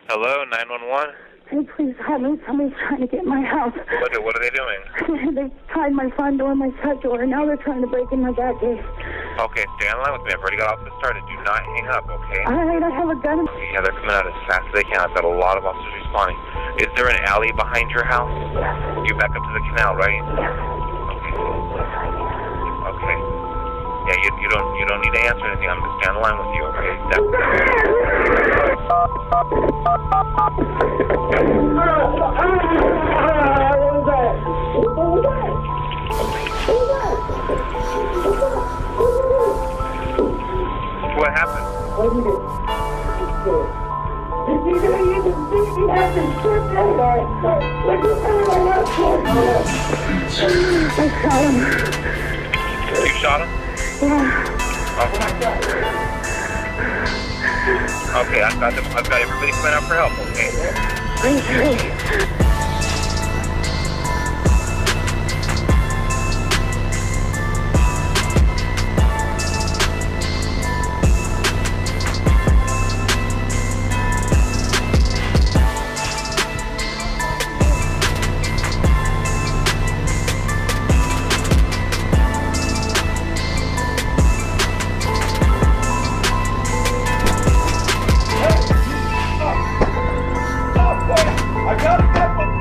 Hello, 911? Hey, please help me. Somebody's trying to get in my house. Okay, what are they doing? They tried my front door, my side door, and now they're trying to break in my back gate. Okay, stay on the line with me. I've already got off the start. Do not hang up, okay? All right, I have a gun. Okay, yeah, they're coming out as fast as they can. I've got a lot of officers responding. Is there an alley behind your house? Yes. You back up to the canal, right? Yes. Okay. Yeah, you don't need to answer anything. I'm just stay on the line with you, okay? What happened? I shot him. You shot him? Yeah. Okay, I've got everybody coming out for help, okay? Please. I got it.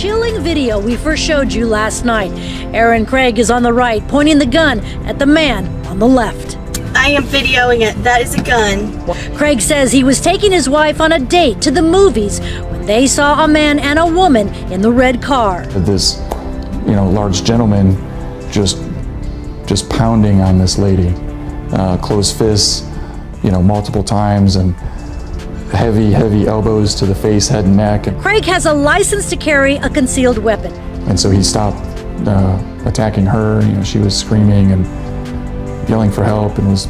chilling video we first showed you last night. Aaron Craig is on the right, pointing the gun at the man on the left. I am videoing it. That is a gun. Craig says he was taking his wife on a date to the movies when they saw a man and a woman in the red car. This, large gentleman just pounding on this lady, closed fists, multiple times, and heavy elbows to the face, head, and neck. Craig has a license to carry a concealed weapon. And so he stopped attacking her. She was screaming and yelling for help and was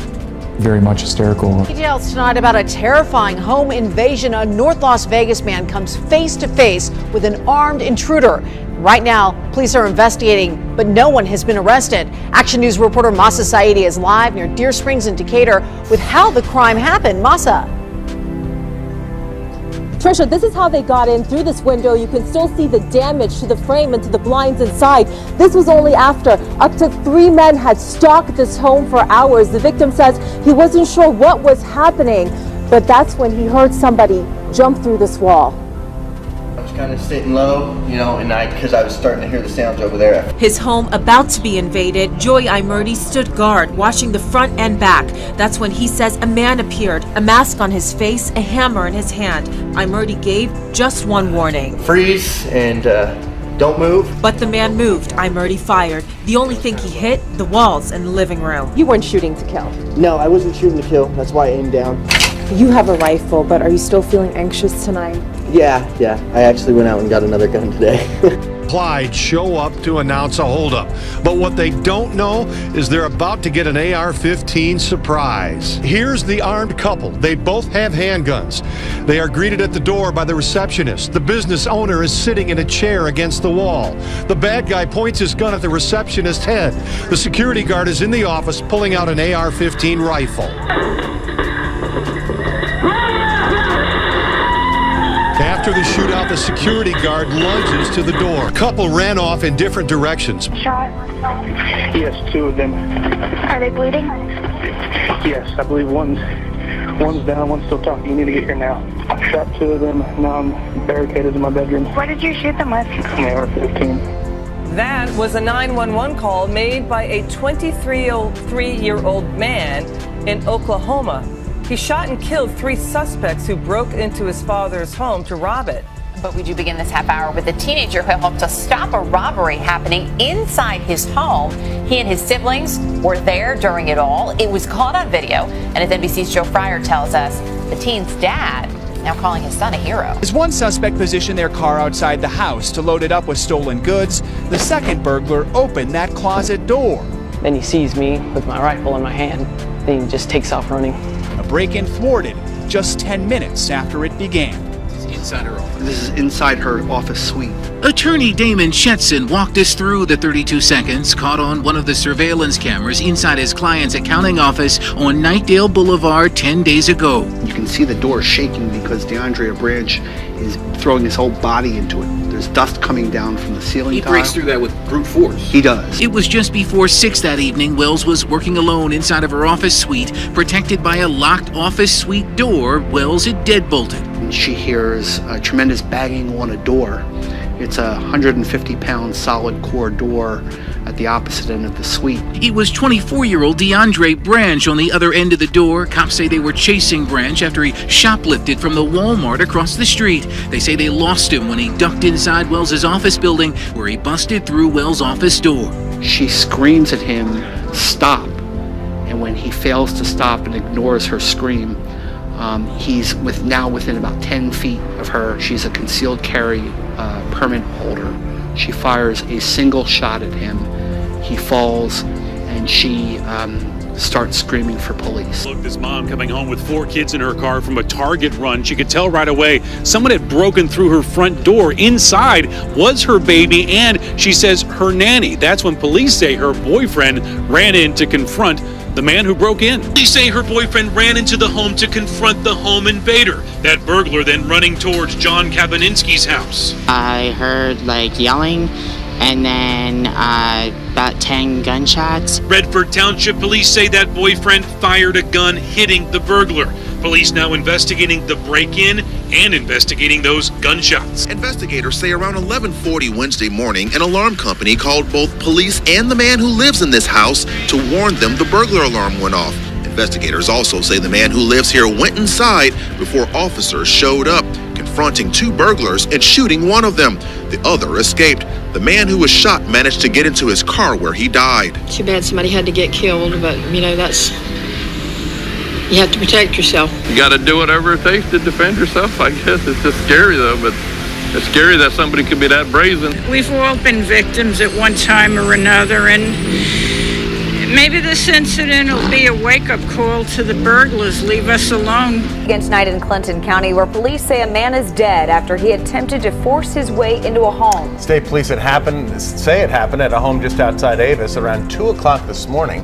very much hysterical. Details tonight about a terrifying home invasion. A North Las Vegas man comes face to face with an armed intruder. Right now, police are investigating, but no one has been arrested. Action News reporter Masa Saidi is live near Deer Springs in Decatur with how the crime happened. Masa. Trisha, this is how they got in through this window. You can still see the damage to the frame and to the blinds inside. This was only after up to 3 men had stalked this home for hours. The victim says he wasn't sure what was happening, but that's when he heard somebody jump through this wall. I was kind of sitting low, because I was starting to hear the sounds over there. His home about to be invaded, Joy Imurdi stood guard, watching the front and back. That's when he says a man appeared, a mask on his face, a hammer in his hand. Imurdi gave just one warning. Freeze and don't move. But the man moved. Imurdi fired. The only thing he hit, the walls in the living room. You weren't shooting to kill. No, I wasn't shooting to kill. That's why I aimed down. You have a rifle, but are you still feeling anxious tonight? Yeah. I actually went out and got another gun today. Clyde show up to announce a holdup. But what they don't know is they're about to get an AR-15 surprise. Here's the armed couple. They both have handguns. They are greeted at the door by the receptionist. The business owner is sitting in a chair against the wall. The bad guy points his gun at the receptionist's head. The security guard is in the office pulling out an AR-15 rifle. After the shootout, the security guard lunges to the door. The couple ran off in different directions. Shot? Yes, 2 of them. Are they bleeding? Yes, I believe one's down, one's still talking. You need to get here now. I shot 2 of them. Now I'm barricaded in my bedroom. What did you shoot them with? An AR-15. That was a 911 call made by a 23-year-old man in Oklahoma. He shot and killed 3 suspects who broke into his father's home to rob it. But we do begin this half hour with a teenager who helped to stop a robbery happening inside his home. He and his siblings were there during it all. It was caught on video. And as NBC's Joe Fryer tells us, the teen's dad now calling his son a hero. As one suspect positioned their car outside the house to load it up with stolen goods, the second burglar opened that closet door. Then he sees me with my rifle in my hand. Then he just takes off running. A break-in thwarted just 10 minutes after it began. Inside her office. This is inside her office suite. Attorney Damon Shetson walked us through the 32 seconds caught on one of the surveillance cameras inside his client's accounting office on Knightdale Boulevard 10 days ago. You can see the door shaking because DeAndrea Branch is throwing his whole body into it. There's dust coming down from the ceiling He tile. breaks through that with brute force. He does. It was just before 6 that evening. Wells was working alone inside of her office suite, protected by a locked office suite door Wells had deadbolted. And she hears a tremendous banging on a door. It's a 150-pound solid core door at the opposite end of the suite. It was 24-year-old DeAndre Branch on the other end of the door. Cops say they were chasing Branch after he shoplifted from the Walmart across the street. They say they lost him when he ducked inside Wells' office building, where he busted through Wells' office door. She screams at him, "Stop!" And when he fails to stop and ignores her scream, he's now within about 10 feet of her. She's a concealed carry permit holder. She fires a single shot at him. He falls, and she starts screaming for police. Look, this mom coming home with 4 kids in her car from a Target run. She could tell right away someone had broken through her front door. Inside was her baby and, she says, her nanny. That's when police say her boyfriend ran in to confront the man who broke in. They say her boyfriend ran into the home to confront the home invader. That burglar then running towards John Kabaninski's house. I heard yelling and then about 10 gunshots. Redford Township police say that boyfriend fired a gun hitting the burglar. Police now investigating the break-in and investigating those gunshots. Investigators say around 11:40 Wednesday morning, an alarm company called both police and the man who lives in this house to warn them the burglar alarm went off. Investigators also say the man who lives here went inside before officers showed up, confronting two burglars and shooting one of them. The other escaped. The man who was shot managed to get into his car where he died. Too bad somebody had to get killed, but you have to protect yourself. You got to do whatever it takes to defend yourself, I guess. It's just scary though, but it's scary that somebody could be that brazen. We've all been victims at one time or another, and maybe this incident will be a wake-up call to the burglars. Leave us alone. Against night in Clinton County, where police say a man is dead after he attempted to force his way into a home. State police say it happened at a home just outside Avis around 2 o'clock this morning.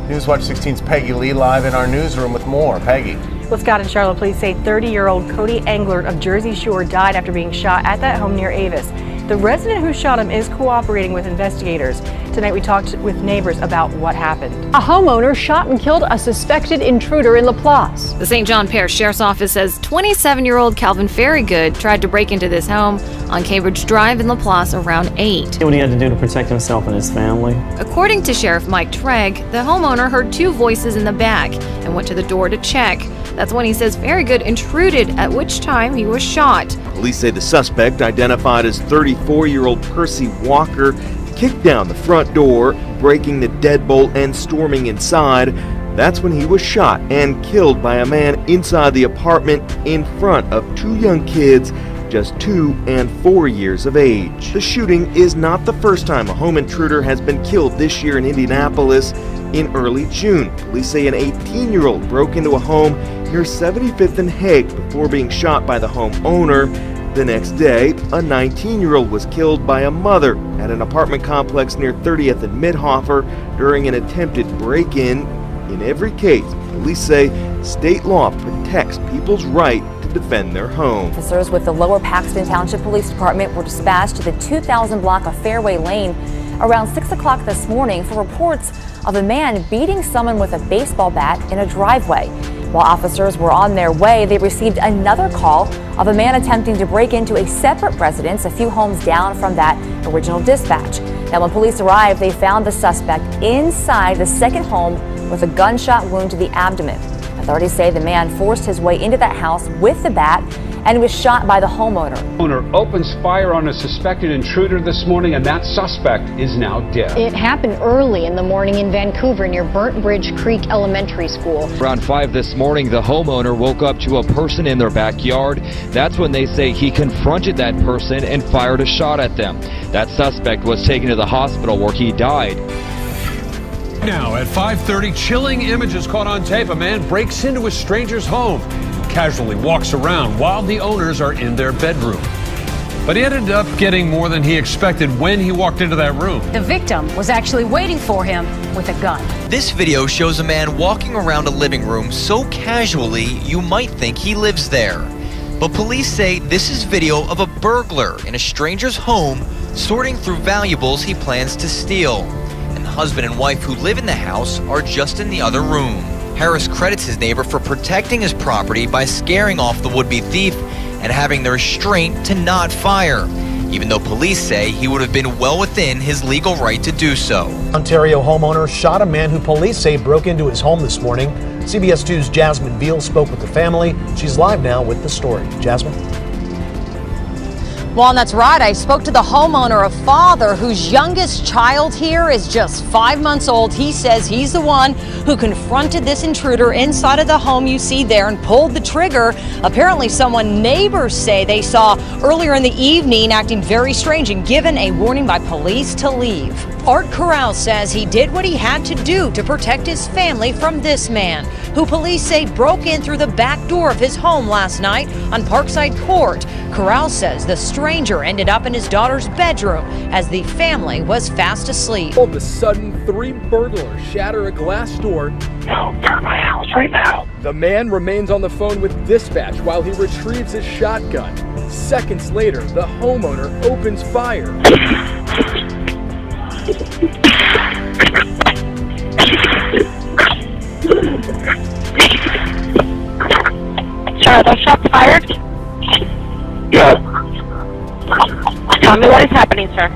Newswatch 16's Peggy Lee live in our newsroom with more. Peggy. Well, Scott and Charlotte, police say 30-year-old Cody Englert of Jersey Shore died after being shot at that home near Avis. The resident who shot him is cooperating with investigators. Tonight we talked with neighbors about what happened. A homeowner shot and killed a suspected intruder in LaPlace. The St. John Parish Sheriff's Office says 27-year-old Calvin Ferrygood tried to break into this home on Cambridge Drive in LaPlace around 8. What he had to do to protect himself and his family. According to Sheriff Mike Treg, the homeowner heard two voices in the back and went to the door to check. That's when he says Ferrygood intruded, at which time he was shot. Police say the suspect, identified as 34-year-old Percy Walker, kicked down the front door, breaking the deadbolt and storming inside. That's when he was shot and killed by a man inside the apartment in front of two young kids, just 2 and 4 years of age. The shooting is not the first time a home intruder has been killed this year in Indianapolis. In early June, police say an 18-year-old broke into a home near 75th and Hague before being shot by the homeowner. The next day, a 19-year-old was killed by a mother at an apartment complex near 30th and Midhofer during an attempted break-in. In every case, police say state law protects people's right to defend their home. Officers with the Lower Paxton Township Police Department were dispatched to the 2000 block of Fairway Lane around 6 o'clock this morning for reports of a man beating someone with a baseball bat in a driveway. While officers were on their way, they received another call of a man attempting to break into a separate residence a few homes down from that original dispatch. Now, when police arrived, they found the suspect inside the second home with a gunshot wound to the abdomen. Authorities say the man forced his way into that house with the bat and was shot by the homeowner. Owner opens fire on a suspected intruder this morning, and that suspect is now dead. It happened early in the morning in Vancouver near Burnt Bridge Creek Elementary School. Around 5 this morning, the homeowner woke up to a person in their backyard. That's when they say he confronted that person and fired a shot at them. That suspect was taken to the hospital where he died. Now at 5:30, chilling images caught on tape. A man breaks into a stranger's home, casually walks around while the owners are in their bedroom. But he ended up getting more than he expected when he walked into that room. The victim was actually waiting for him with a gun. This video shows a man walking around a living room so casually you might think he lives there. But police say this is video of a burglar in a stranger's home sorting through valuables he plans to steal. And the husband and wife who live in the house are just in the other room. Harris credits his neighbor for protecting his property by scaring off the would-be thief and having the restraint to not fire, even though police say he would have been well within his legal right to do so. Ontario homeowner shot a man who police say broke into his home this morning. CBS 2's Jasmine Veal spoke with the family. She's live now with the story. Jasmine? Well, that's right. I spoke to the homeowner, a father whose youngest child here is just 5 months old. He says he's the one who confronted this intruder inside of the home you see there and pulled the trigger. Apparently someone neighbors say they saw earlier in the evening acting very strange and given a warning by police to leave. Art Corral says he did what he had to do to protect his family from this man, who police say broke in through the back door of his home last night on Parkside Court. Corral says the stranger ended up in his daughter's bedroom as the family was fast asleep. All of a sudden, 3 burglars shatter a glass door. No, turn my house right now. The man remains on the phone with dispatch while he retrieves his shotgun. Seconds later, the homeowner opens fire. Are those shots fired? Yeah. Tell me what is happening, sir.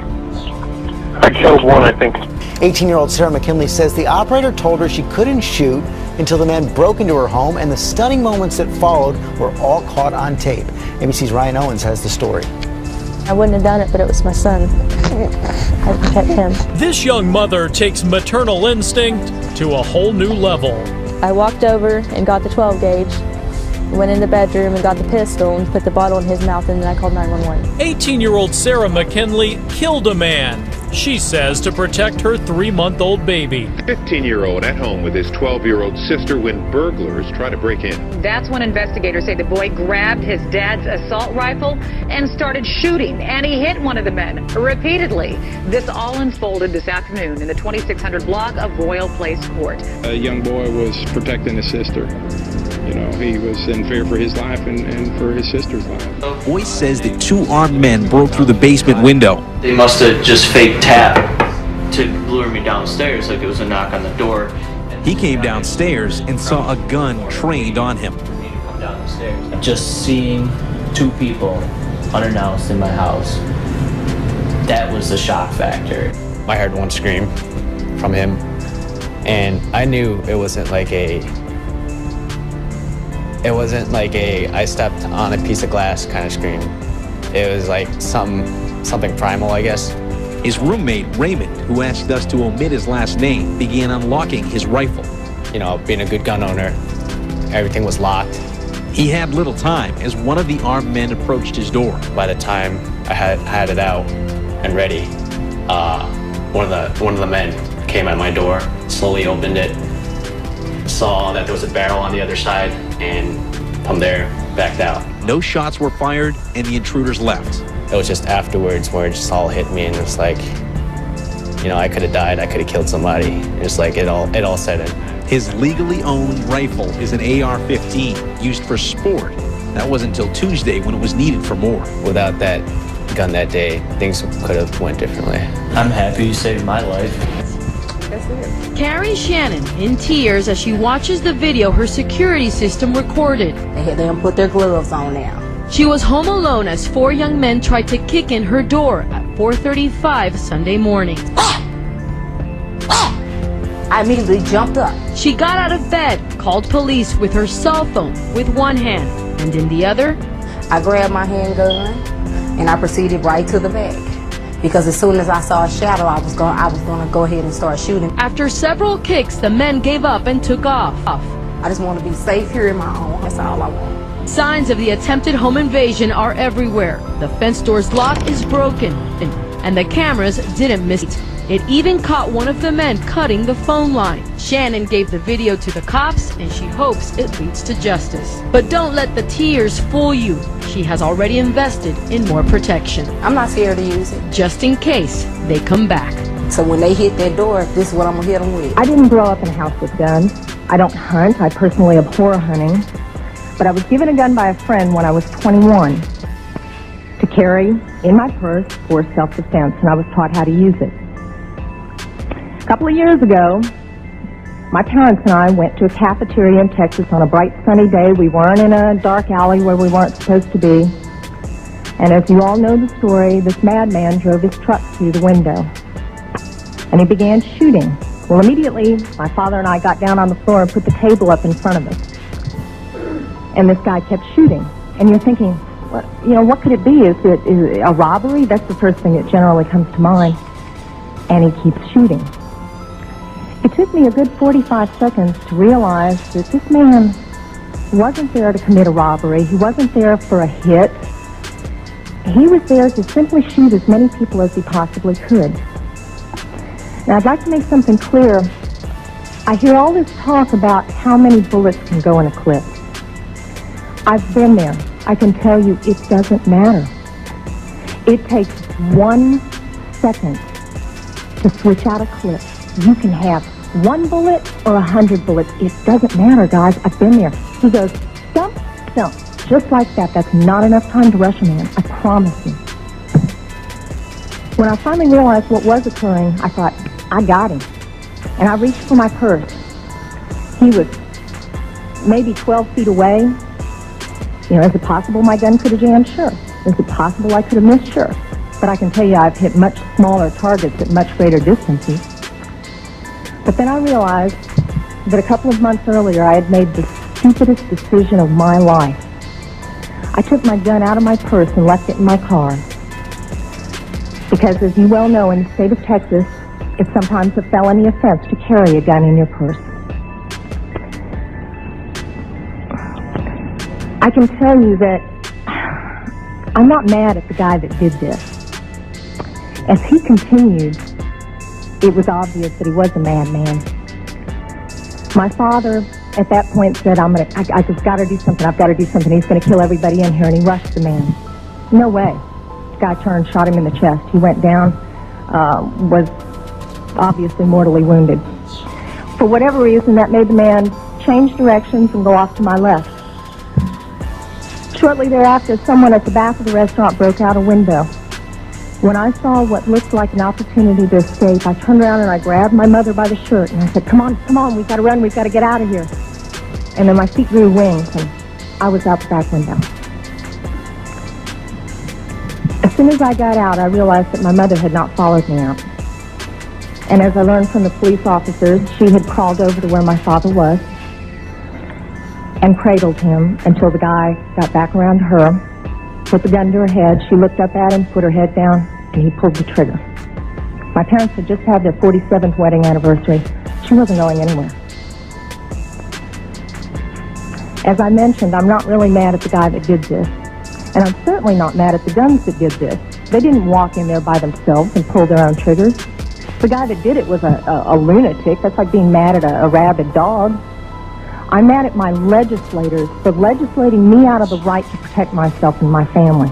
I killed one, I think. 18-year-old Sarah McKinley says the operator told her she couldn't shoot until the man broke into her home, and the stunning moments that followed were all caught on tape. ABC's Ryan Owens has the story. I wouldn't have done it, but it was my son. I protect him. This young mother takes maternal instinct to a whole new level. I walked over and got the 12 gauge, went in the bedroom and got the pistol and put the bottle in his mouth, and then I called 911. 18-year-old Sarah McKinley killed a man, she says, to protect her 3-month-old baby. 15-year-old at home with his 12-year-old sister when burglars try to break in. That's when investigators say the boy grabbed his dad's assault rifle and started shooting, and he hit one of the men repeatedly. This all unfolded this afternoon in the 2600 block of Royal Place Court. A young boy was protecting his sister. You know, he was in fear for his life and for his sister's life. The voice says that 2 armed men broke through the basement window. They must have just fake tapped to lure me downstairs like it was a knock on the door. He came downstairs and saw a gun trained on him. Just seeing 2 people unannounced in my house, that was the shock factor. I heard one scream from him, and I knew it wasn't like a I stepped on a piece of glass kind of scream. It was like something primal, I guess. His roommate, Raymond, who asked us to omit his last name, began unlocking his rifle. You know, being a good gun owner, everything was locked. He had little time as one of the armed men approached his door. By the time I had it out and ready, one of the men came at my door, slowly opened it, saw that there was a barrel on the other side, and from there, backed out. No shots were fired, and the intruders left. It was just afterwards where it just all hit me, and it's like, you know, I could have died, I could have killed somebody. It's like it all set in. His legally owned rifle is an AR-15 used for sport. That was until Tuesday when it was needed for more. Without that gun that day, things could have went differently. I'm happy you saved my life. Carrie Shannon in tears as she watches the video her security system recorded. They had them put their gloves on now. She was home alone as 4 young men tried to kick in her door at 4:35 Sunday morning. I immediately jumped up. She got out of bed, called police with her cell phone with one hand, and in the other, I grabbed my handgun and I proceeded right to the back. Because as soon as I saw a shadow, I was going to go ahead and start shooting. After several kicks, the men gave up and took off. I just want to be safe here in my home. That's all I want. Signs of the attempted home invasion are everywhere. The fence door's lock is broken, and the cameras didn't miss it. It even caught one of the men cutting the phone line. Shannon gave the video to the cops, and she hopes it leads to justice. But don't let the tears fool you. She has already invested in more protection. I'm not scared to use it. Just in case they come back. So when they hit that door, this is what I'm going to hit them with. I didn't grow up in a house with guns. I don't hunt. I personally abhor hunting. But I was given a gun by a friend when I was 21 to carry in my purse for self-defense, and I was taught how to use it. A couple of years ago, my parents and I went to a cafeteria in Texas on a bright sunny day. We weren't in a dark alley where we weren't supposed to be. And as you all know the story, this madman drove his truck through the window. And he began shooting. Well, immediately, my father and I got down on the floor and put the table up in front of us. And this guy kept shooting. And you're thinking, well, you know, what could it be? Is it a robbery? That's the first thing that generally comes to mind. And he keeps shooting. It took me a good 45 seconds to realize that this man wasn't there to commit a robbery. He wasn't there for a hit. He was there to simply shoot as many people as he possibly could. Now, I'd like to make something clear. I hear all this talk about how many bullets can go in a clip. I've been there. I can tell you it doesn't matter. It takes 1 second to switch out a clip. You can have 1 bullet or 100 bullets. It doesn't matter, guys. I've been there. He goes, stump, stump. Just like that. That's not enough time to rush a man. I promise you. When I finally realized what was occurring, I thought, I got him. And I reached for my purse. He was maybe 12 feet away. You know, is it possible my gun could have jammed? Sure. Is it possible I could have missed? Sure. But I can tell you I've hit much smaller targets at much greater distances. But then I realized that a couple of months earlier I had made the stupidest decision of my life. I took my gun out of my purse and left it in my car. Because as you well know, in the state of Texas, it's sometimes a felony offense to carry a gun in your purse. I can tell you that I'm not mad at the guy that did this. As he continued, it was obvious that he was a madman. My father, at that point, said, I just got to do something. I've got to do something. He's going to kill everybody in here, and he rushed the man. No way. The guy turned, shot him in the chest. He went down, was obviously mortally wounded. For whatever reason, that made the man change directions and go off to my left. Shortly thereafter, someone at the back of the restaurant broke out a window. When I saw what looked like an opportunity to escape, I turned around and I grabbed my mother by the shirt and I said, come on, we've got to run, we've got to get out of here. And then my feet grew wings and I was out the back window. As soon as I got out, I realized that my mother had not followed me out. And as I learned from the police officers, she had crawled over to where my father was and cradled him until the guy got back around to her, put the gun to her head. She looked up at him, put her head down, and he pulled the trigger. My parents had just had their 47th wedding anniversary. She wasn't going anywhere. As I mentioned, I'm not really mad at the guy that did this. And I'm certainly not mad at the guns that did this. They didn't walk in there by themselves and pull their own triggers. The guy that did it was a lunatic. That's like being mad at a rabid dog. I'm mad at my legislators for legislating me out of the right to protect myself and my family.